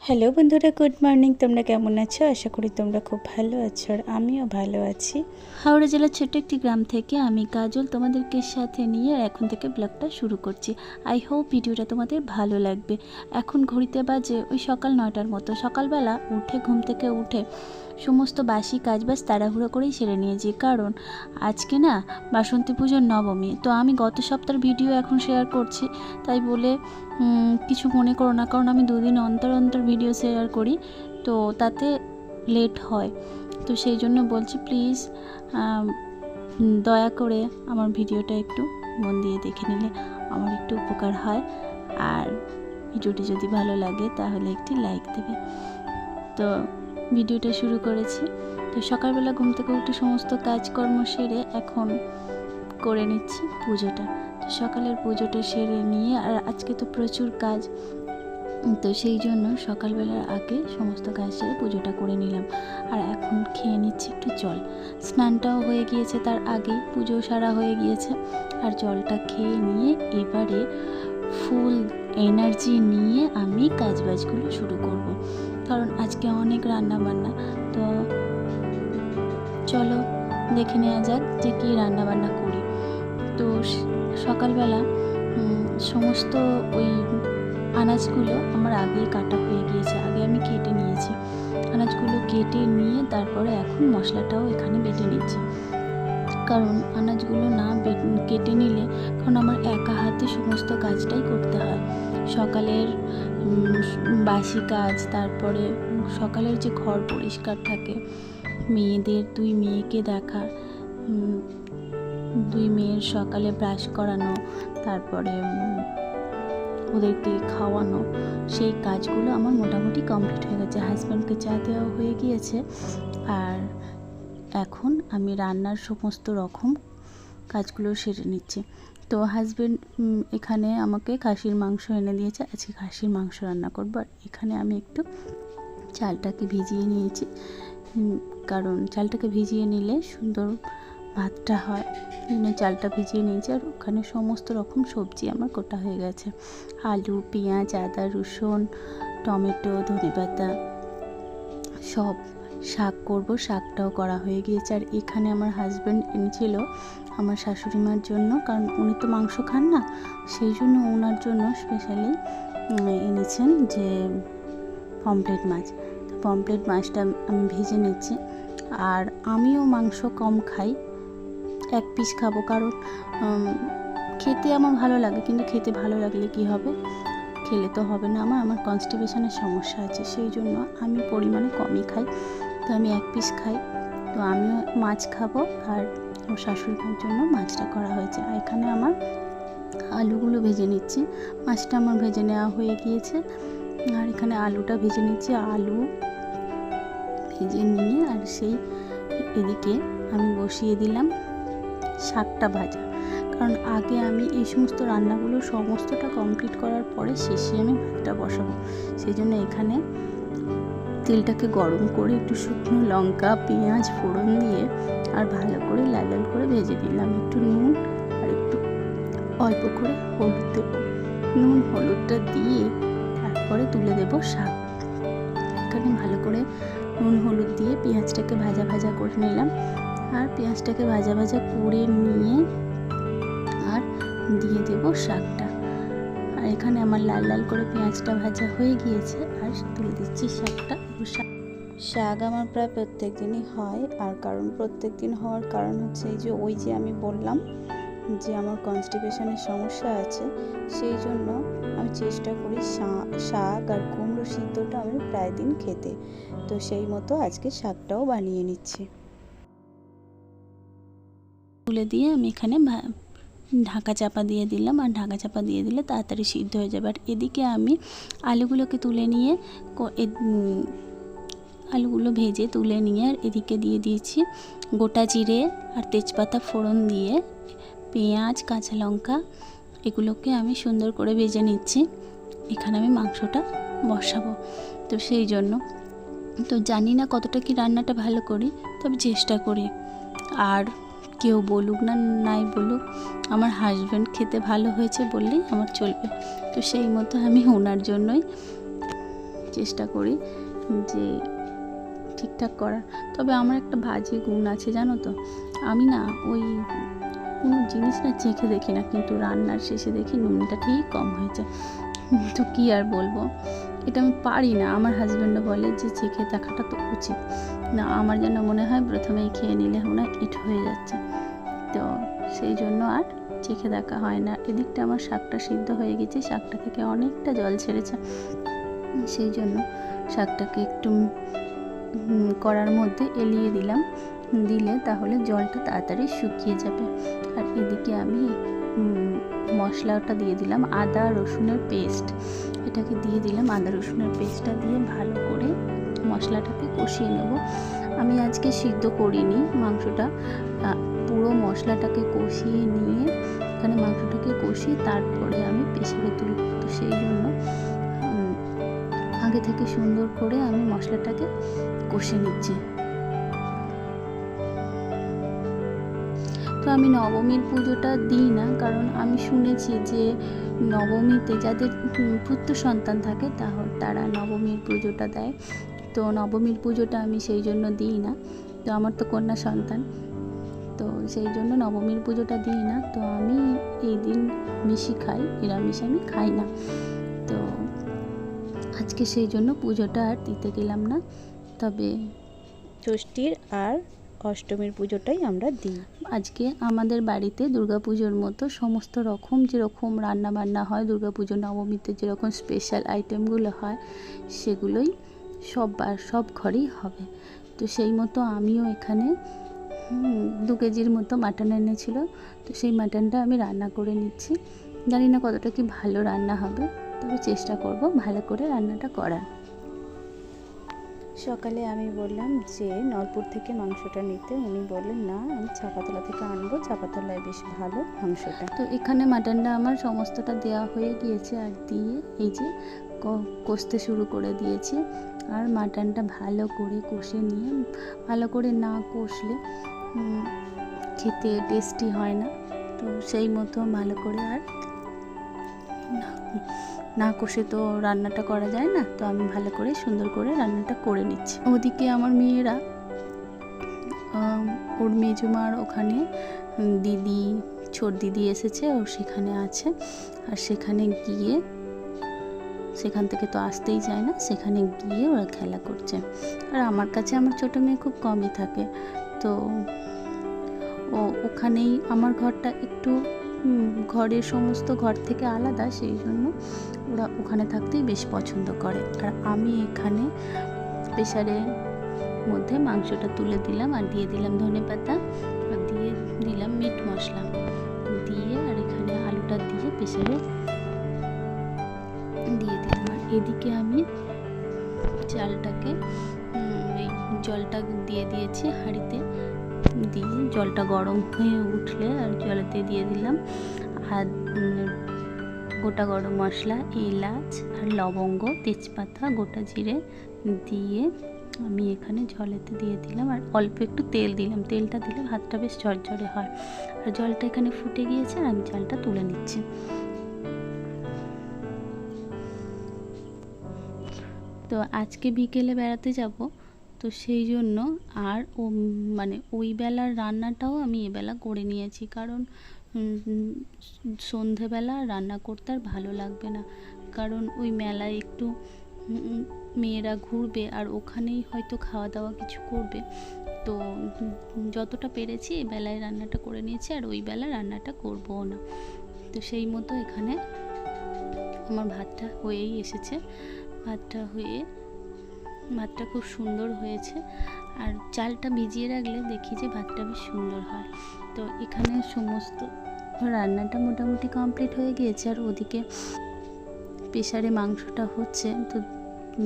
Hello বন্ধুরা, good morning. তোমরা কেমন আছো? আশা করি তোমরা খুব ভালো আছো, আর আমিও ভালো আছি। হাওড়া জেলার ছোট্ট একটি গ্রাম থেকে আমি কাজল তোমাদেরকে সাথে নিয়ে এখন থেকে ব্লগটা শুরু করছি। আই হোপ ভিডিওটা তোমাদের ভালো লাগবে। এখন ঘড়িতে বাজে ওই সকাল 9টার মতো। সকালবেলা ঘুম থেকে উঠে সমস্ত বাসি কাজবাজ তাড়াহুড়ো করেই সেরে নিয়েছি, কারণ আজকে না বাসন্তী পুজোর নবমী। তো আমি গত সপ্তাহের ভিডিও এখন শেয়ার করছি, তাই বলে কিছু মনে করো না, কারণ আমি দুদিন অন্তর অন্তর ভিডিও শেয়ার করি, তো তাতে লেট হয়। তো সেই জন্য বলছি, প্লিজ দয়া করে আমার ভিডিওটা একটু মন দিয়ে দেখে নিলে আমার একটু উপকার হয়। আর ভিডিওটি যদি ভালো লাগে তাহলে একটি লাইক দেবে। তো ভিডিওটা শুরু করেছি। তো সকালবেলা ঘুম থেকে উঠে সমস্ত কাজকর্ম সেরে এখন করে নিচ্ছি পুজোটা। তো সকালের পুজোটা সেরে নিয়ে, আর আজকে তো প্রচুর কাজ, তো সেই জন্য সকালবেলার আগে সমস্ত কাজ সেরে পুজোটা করে নিলাম। আর এখন খেয়ে নিচ্ছি একটু জল। স্নানটাও হয়ে গিয়েছে, তার আগেই পুজো সারা হয়ে গিয়েছে। আর জলটা খেয়ে নিয়ে এবারে ফুল এনার্জি নিয়ে আমি কাজবাজগুলো শুরু করব, কারণ আজকে অনেক রান্না বান্না। তো চলো দেখে নেওয়া যাক যে কী রান্না বান্না করি। তো সকালবেলা সমস্ত ওই আনাজগুলো আমার আগেই কাটা হয়ে গিয়েছে, আগে আমি কেটে নিয়েছি। আনাজগুলো কেটে নিয়ে তারপরে এখন মশলাটাও এখানে বেটে নিচ্ছি, কারণ আনাজগুলো না কেটে নিলে, কারণ আমার একা হাতে সমস্ত কাজটাই করতে হয়। সকালের বাসি কাজ, তারপরে সকালের যে ঘর পরিষ্কার থাকে, মেয়েদের 2 মেয়েকে দেখা, 2 মেয়ের সকালে ব্রাশ করানো, তারপরে ওদেরকে খাওয়ানো, সেই কাজগুলো আমার মোটামুটি কমপ্লিট হয়ে গেছে। হাজব্যান্ডকে চা দেওয়া হয়ে গিয়েছে, আর এখন আমি রান্নার সমস্ত রকম কাজগুলো সেরে নিচ্ছি। তো হাজব্যান্ড এখানে আমাকে খাসির মাংস এনে দিয়েছে, আজকে খাসির মাংস রান্না করব। আর এখানে আমি একটু চালটাকে ভিজিয়ে নিয়েছি, কারণ চালটাকে ভিজিয়ে নিলে সুন্দর ভাতটা হয়। চালটা ভিজিয়ে নিয়েছি। আর ওখানে সমস্ত রকম সবজি আমার কোটা হয়ে গেছে, আলু, পেঁয়াজ, আদা, রসুন, টমেটো, ধনেপাতা, সব। শাক করব, শাকটাও করা হয়ে গিয়েছে। আর এখানে আমার হাজব্যান্ড এনেছিল আমার শাশুড়ি মার জন্য, কারণ উনি তো মাংস খান না, সেই জন্য ওনার জন্য স্পেশালি এনেছেন যে পমফ্রেট মাছ। পমফ্রেট মাছটা আমি ভেজে নিচ্ছি। আর আমিও মাংস কম খাই, 1 পিস খাবো, কারণ খেতে আমার ভালো লাগে, কিন্তু খেতে ভালো লাগলে কি হবে, খেলে তো হবে না। আমার কনস্টিপেশনের সমস্যা আছে, সেই জন্য আমি পরিমাণে কমই খাই। তো আমি 1 পিস খাই। তো আমিও মাছ খাবো, আর আমার শাশুড়ির জন্য মাছটা করা হয়েছে। আর এখানে আমার আলুগুলো ভেজে নিচ্ছি। মাছটা আমার ভেজে নেওয়া হয়ে গিয়েছে, আর এখানে আলুটা ভেজে নিচ্ছি। আলু ভেজে নিয়ে আর সেই এদিকে আমি বসিয়ে দিলাম শাকটা ভাজা, কারণ আগে আমি এই সমস্ত রান্নাগুলো সমস্তটা কমপ্লিট করার পরে শেষে আমি ভাতটা বসাবো। সেই জন্য এখানে তেলটাকে গরম করে একটু শুকনো লঙ্কা, পেঁয়াজ ফোড়ন দিয়ে আর ভালো করে লাল লাল করে ভেজে দিলাম। একটু নুন আর একটু অল্প করে হলুদ দেবো। নুন হলুদটা দিয়ে তারপরে তুলে দেবো শাক। এখানে ভালো করে নুন হলুদ দিয়ে পেঁয়াজটাকে ভাজা ভাজা করে নিলাম। আর পেঁয়াজটাকে ভাজা ভাজা করে নিয়ে আর দিয়ে দেব শাকটা। আর এখানে আমার লাল লাল করে পেঁয়াজটা ভাজা হয়ে গিয়েছে, আর তুলে দিচ্ছি শাকটা। শাক আমার প্রায় প্রত্যেক দিনই হয়, আর কারণ প্রত্যেক দিন হওয়ার কারণ হচ্ছে এই যে ওই যে আমি বললাম যে আমার কনস্টিপেশনের সমস্যা আছে, সেই জন্য আমি চেষ্টা করি শাক আর কুমড়ো সিদ্ধটা আমি প্রায় দিন খেতে। তো সেই মতো আজকে শাকটাও বানিয়ে নিচ্ছি। তুলে দিয়ে আমি এখানে ঢাকা চাপা দিয়ে দিলাম, আর ঢাকা চাপা দিয়ে দিলে তাড়াতাড়ি সিদ্ধ হয়ে যাবে। আর এদিকে আমি আলুগুলোকে তুলে নিয়ে আলুগুলো ভেজে তুলে নিয়ে আর এদিকে দিয়ে দিয়েছি গোটা জিরে আর তেজপাতা ফোড়ন দিয়ে পেঁয়াজ, কাঁচা লঙ্কা, এগুলোকে আমি সুন্দর করে ভেজে নিচ্ছি। এখানে আমি মাংসটা বসাবো। তো সেই জন্য তো জানি না কতটা কি রান্নাটা ভালো করি, তবে চেষ্টা করি। আর কেউ বলুক না নাই বলুক, আমার হাজব্যান্ড খেতে ভালো হয়েছে বললেই আমার চলবে। তো সেই মতো আমি ওনার জন্যই চেষ্টা করি যে ঠিকঠাক করার। তবে আমার একটা বাজে গুণ আছে জানো তো, আমি না ওই কোনো জিনিস না চেখে দেখি না, কিন্তু রান্নার শেষে দেখি নুনটা ঠিক কম হয়েছে। তো কী আর বলবো, এটা আমি পারি না। আমার হাজব্যান্ডও বলে যে চেখে দেখাটা তো উচিত না, আমার যেন মনে হয় প্রথমেই খেয়ে নিলে মনে হয় ইট হয়ে যাচ্ছে। তো সেই জন্য আর চেখে দেখা হয় না। এদিকটা আমার শাকটা সিদ্ধ হয়ে গেছে, শাকটা থেকে অনেকটা জল ছেড়েছে, সেই জন্য শাকটাকে একটু কড়ার মধ্যে এলিয়ে দিলাম, দিলে তাহলে জলটা তাড়াতাড়ি শুকিয়ে যাবে। আর এদিকে আমি মশলাটা দিয়ে দিলাম, আদা রসুনের পেস্ট, এটাকে দিয়ে দিলাম। আদা রসুনের পেস্টটা দিয়ে ভালো করে মশলাটাকে কষিয়ে নেব। আমি আজকে সিদ্ধ করিনি মাংসটা, পুরো মশলাটাকে কষিয়ে নিয়ে এখানে মাংসটাকে কষিয়ে তারপরে আমি প্রেসারে তুলব। তো সেই জন্য আগে থেকে সুন্দর করে আমি মশলাটাকে কষে নিচ্ছি। তো আমি নবমীর পুজোটা দিই না, কারণ আমি শুনেছি যে নবমীতে যাদের পুত্র সন্তান থাকে তারা নবমীর পুজোটা দেয়। তো নবমীর পুজোটা আমি সেই জন্য দিই না। তো আমার তো কন্যা সন্তান, তো সেই জন্য নবমীর পুজোটা দিই না। তো আমি এই দিন মিশি খাই, নিরামিষ আমি খাই না। তো আজকে সেই জন্য পুজোটা আর দিতে গেলাম না, তবে ষষ্ঠীর আর অষ্টমীর পুজোটাই আমরা দিই। আজকে আমাদের বাড়িতে দুর্গাপুজোর মতো সমস্ত রকম যেরকম রান্না বান্না হয়, দুর্গাপুজো নবমীতে যেরকম স্পেশাল আইটেমগুলো হয় সেগুলোই সব ঘরেই হবে। তো সেই মতো আমিও এখানে 2 কেজির মতো মাটন এনেছিল, তো সেই মাটনটা আমি রান্না করে নিচ্ছি। জানি না কতটা কি ভালো রান্না হবে, তবে চেষ্টা করব ভালো করে রান্নাটা করার। সকালে আমি বললাম যে নরপুর থেকে মাংসটা নিতে, উনি বললেন না আমি চাপাতলা থেকে আনবো, চাপাতলায় বেশ ভালো মাংসটা। তো এখানে মাটনটা আমার সমস্তটা দেওয়া হয়ে গিয়েছে, আর দিয়ে এই যে কষতে শুরু করে দিয়েছি। আর মাটনটা ভালো করে কষে নিয়ে, ভালো করে না কষলে খেতে টেস্টি হয় না। তো সেই মতো ভালো করে আর না কষে তো রান্নাটা করা যায় না। তো আমি ভালো করে সুন্দর করে রান্নাটা করে নিচ্ছি। ওদিকে আমার মেয়েরা, ওর মেজুমার ওখানে দিদি, ছোট দিদি এসেছে, ও সেখানে আছে। আর সেখানে গিয়ে, সেখান থেকে তো আসতেই চায় না, সেখানে গিয়ে ওরা খেলা করছে। আর আমার কাছে আমার ছোটো মেয়ে খুব কমই থাকে, তো ওখানেই, আমার ঘরটা একটু ঘরের সমস্ত ঘর থেকে আলাদা, সেই জন্য ওরা ওখানে থাকতেই বেশ পছন্দ করে। আর আমি এখানে প্রেসারের মধ্যে মাংসটা তুলে দিলাম, আর দিয়ে দিলাম ধনেপাতা, আর দিয়ে দিলাম মিট মশলা দিয়ে, আর এখানে আলুটা দিয়ে প্রেসারে দিয়ে দিলাম। আর এদিকে আমি চালটাকে, এই জলটা দিয়ে দিয়েছি হাঁড়িতে, দিয়ে জলটা গরম হয়ে উঠলে আর জলেতে দিয়ে দিলাম আর গোটা গরম মশলা, এলাচ আর লবঙ্গ, তেজপাতা, গোটা জিরে দিয়ে আমি এখানে জলেতে দিয়ে দিলাম। আর অল্প একটু তেল দিলাম, তেলটা দিলে ভাতটা বেশ ঝরঝরে হয়। আর জলটা এখানে ফুটে গিয়েছে, আর আমি চালটা তুলে নিচ্ছি। তো আজকে বিকেলে বেড়াতে যাব, তো সেই জন্য আর মানে ওই বেলার রান্নাটাও আমি এবেলা করে নিয়েছি, কারণ সন্ধেবেলা রান্না করতে আর ভালো লাগবে না, কারণ ওই মেলায় একটু মেয়েরা ঘুরবে আর ওখানেই হয়তো খাওয়া দাওয়া কিছু করবে। তো যতটা পেরেছি এই বেলায় রান্নাটা করে নিয়েছি, আর ওই বেলা রান্নাটা করবও না। তো সেই মতো এখানে আমার ভাতটা হয়েই এসেছে, ভাতটা খুব সুন্দর হয়েছে। আর চালটা ভিজিয়ে রাখলে দেখি যে ভাতটা বেশ সুন্দর হয়। তো এখানে সমস্ত রান্নাটা মোটামুটি কমপ্লিট হয়ে গিয়েছে। আর ওদিকে প্রেসারে মাংসটা হচ্ছে, তো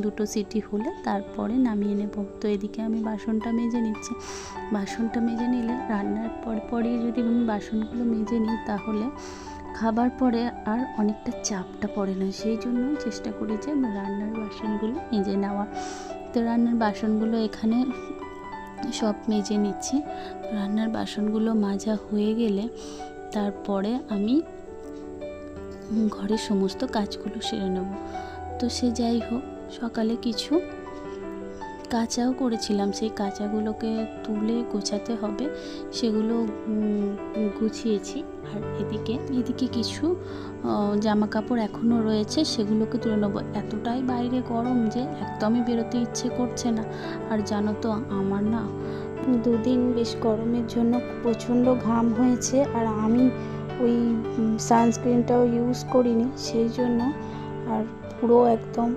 2 সিটি হলে তারপরে নামিয়ে নেব। তো এদিকে আমি বাসনটা মেজে নিচ্ছি। বাসনটা মেজে নিলে রান্নার পরই যদি আমি বাসনগুলো মেজে নিই, তাহলে খাবার পরে আর অনেকটা চাপটা পড়ে না, সেই জন্য চেষ্টা করি যে রান্নার বাসনগুলো মেজে নেওয়া। তো রান্নার বাসনগুলো এখানে সব মেজে নিচ্ছি। রান্নার বাসনগুলো মাজা হয়ে গেলে তারপরে আমি ঘরের সমস্ত কাজগুলো সেরে নেব। তো সে যাই হোক, সকালে কিছু কাঁচাও করেছিলাম, সেই কাঁচাগুলোকে তুলে গোছাতে হবে, সেগুলো গুছিয়েছি। আর এদিকে কিছু জামা কাপড় এখনও রয়েছে, সেগুলোকে তুলে নেবো। এতটাই বাইরে গরম যে একদমই বেরোতে ইচ্ছে করছে না। আর জানো তো আমার না 2 দিন বেশ গরমের জন্য প্রচণ্ড ঘাম হয়েছে, আর আমি ওই সানস্ক্রিনটাও ইউজ করিনি, সেই জন্য আর পুরো একদম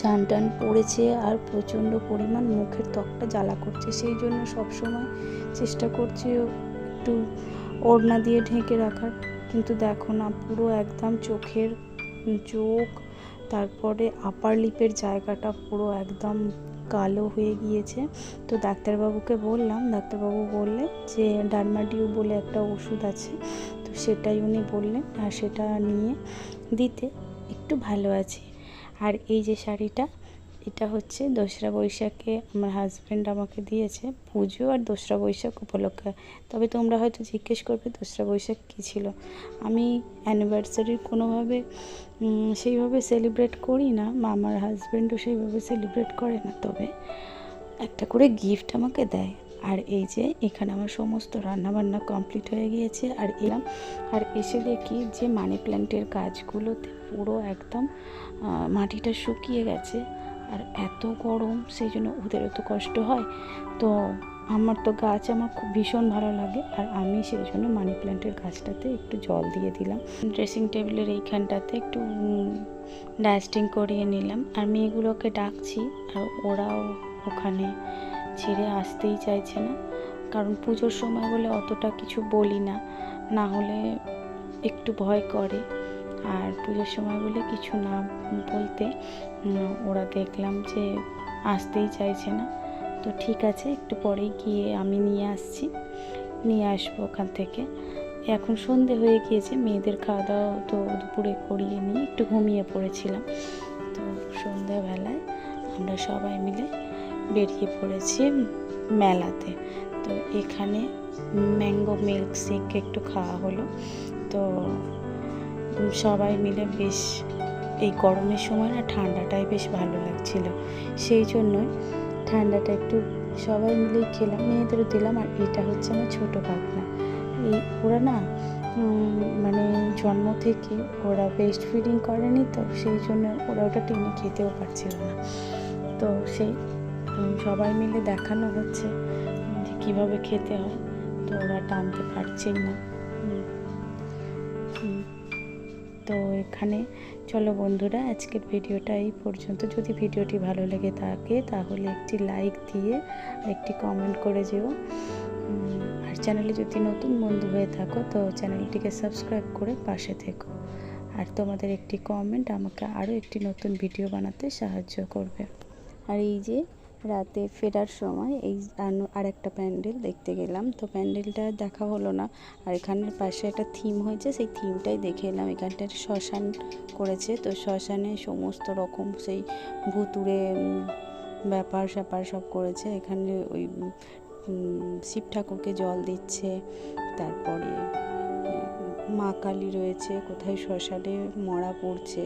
সানটান পড়েছে আর প্রচণ্ড পরিমাণ মুখের ত্বকটা জ্বালা করছে। সেই জন্য সবসময় চেষ্টা করছি একটু ওড়না দিয়ে ঢেকে রাখার, কিন্তু দেখো না পুরো একদম চোখ তারপরে আপার লিপের জায়গাটা পুরো একদম কালো হয়ে গিয়েছে। তো ডাক্তারবাবুকে বললাম, ডাক্তারবাবু বললেন যে ডার্মাডিউ বলে একটা ওষুধ আছে, তো সেটাই উনি বললেন, আর সেটা নিয়ে দিতে একটু ভালো আছে। আর এই যে শাড়িটা, এটা হচ্ছে 2রা বৈশাখে আমার হাজব্যান্ড আমাকে দিয়েছে, পুজো আর 2রা বৈশাখ উপলক্ষে। তবে তোমরা হয়তো জিজ্ঞেস করবে 2রা বৈশাখ কী ছিল। আমি অ্যানিভার্সারির কোনোভাবে সেইভাবে সেলিব্রেট করি না, আমার হাজব্যান্ডও সেইভাবে সেলিব্রেট করে না, তবে একটা করে গিফট আমাকে দেয়। আর এই যে এখানে আমার সমস্ত রান্নাবান্না কমপ্লিট হয়ে গিয়েছে। আর এসে দেখি যে মানি প্ল্যান্টের গাছগুলোতে পুরো একদম মাটিটা শুকিয়ে গেছে, আর এত গরম, সেই জন্য ওদেরও তো কষ্ট হয়। তো আমার তো গাছ আমার খুব ভীষণ ভালো লাগে, আর আমি সেই জন্য মানি প্ল্যান্টের গাছটাতে একটু জল দিয়ে দিলাম। ড্রেসিং টেবিলের এইখানটাতে একটু ডাস্টিং করিয়ে নিলাম। আর মেয়েগুলোকে ডাকছি, আর ওরাও ওখানে ছেড়ে আসতেই চাইছে না, কারণ পুজোর সময় বলে অতটা কিছু বলি না, না হলে একটু ভয় করে। আর পুজোর সময় বলে কিছু না বলতে ওরা দেখলাম যে আসতেই চাইছে না। তো ঠিক আছে, একটু পরেই গিয়ে আমি নিয়ে আসবো ওখান থেকে। এখন সন্ধে হয়ে গিয়েছে, মেয়েদের খাওয়া দাওয়া তো দুপুরে করিয়ে নিয়ে একটু ঘুমিয়ে পড়েছিলাম। তো সন্ধ্যাবেলায় আমরা সবাই মিলে বেরিয়ে পড়েছি মেলাতে। তো এখানে ম্যাঙ্গো মিল্ক শেক একটু খাওয়া হলো। তো সবাই মিলে বেশ এই গরমের সময় না ঠান্ডাটাই বেশ ভালো লাগছিল, সেই জন্যই ঠান্ডাটা একটু সবাই মিলেই খেলাম, মেয়েদেরও দিলাম। আর এটা হচ্ছে আমার ছোটো ভাগনা, ওরা না মানে জন্ম থেকে ওরা ব্রেস্ট ফিডিং করেনি, তো সেই জন্য ওরা ওটা টেনে খেতেও পারছিল না। তো সেই সবাই মিলে দেখানো হচ্ছে যে কীভাবে খেতে হয়, তো ওরা টানতে পারছেই না। তো এখানে চলো বন্ধুরা, আজকের ভিডিওটা এই পর্যন্ত। যদি ভিডিওটি ভালো লেগে থাকে তাহলে একটি লাইক দিয়ে একটি কমেন্ট করে যেও। আর চ্যানেলে যদি নতুন বন্ধু হয়ে থাকো তো চ্যানেলটিকে সাবস্ক্রাইব করে পাশে থেকো। আর তোমাদের একটি কমেন্ট আমাকে আরও একটি নতুন ভিডিও বানাতে সাহায্য করবে। আর এই যে রাতে ফেরার সময় এই আর একটা প্যান্ডেল দেখতে গেলাম, তো প্যান্ডেলটা দেখা হলো না। আর এখানের পাশে একটা থিম হয়েছে, সেই থিমটাই দেখে এলাম। এখানটায় শ্মশান করেছে, তো শ্মশানে সমস্ত রকম সেই ভুতুড়ে ব্যাপার স্যাপার সব করেছে। এখানে ওই শিব ঠাকুরকে জল দিচ্ছে, তারপরে মা কালী রয়েছে, কোথায় শ্মশানে মরা পড়ছে,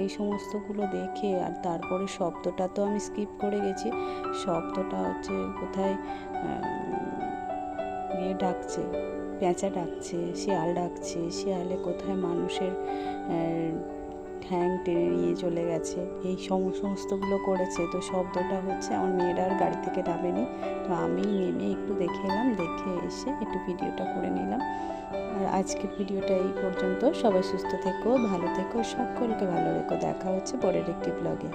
এই সমস্তগুলো দেখে। আর তারপরে শব্দটা তো আমি স্কিপ করে গেছি, শব্দটা হচ্ছে কোথায় ডাকছে, পেঁচা ডাকছে, শিয়াল ডাকছে, শিয়ালে কোথায় মানুষের ঠ্যাং টেনে নিয়ে চলে গেছে, এই সমস্তগুলো করেছে। তো শব্দটা হচ্ছে, আমার মেয়েরা আর গাড়ি থেকে নামেনি, তো আমি নেমে একটু দেখে এলাম, দেখে এসে একটু ভিডিওটা করে নিলাম। আর আজকের ভিডিওটা এই পর্যন্ত। সবাই সুস্থ থেকো, ভালো থেকো, সকলকে ভালো রেখো। দেখা হচ্ছে পরের একটি ব্লগে।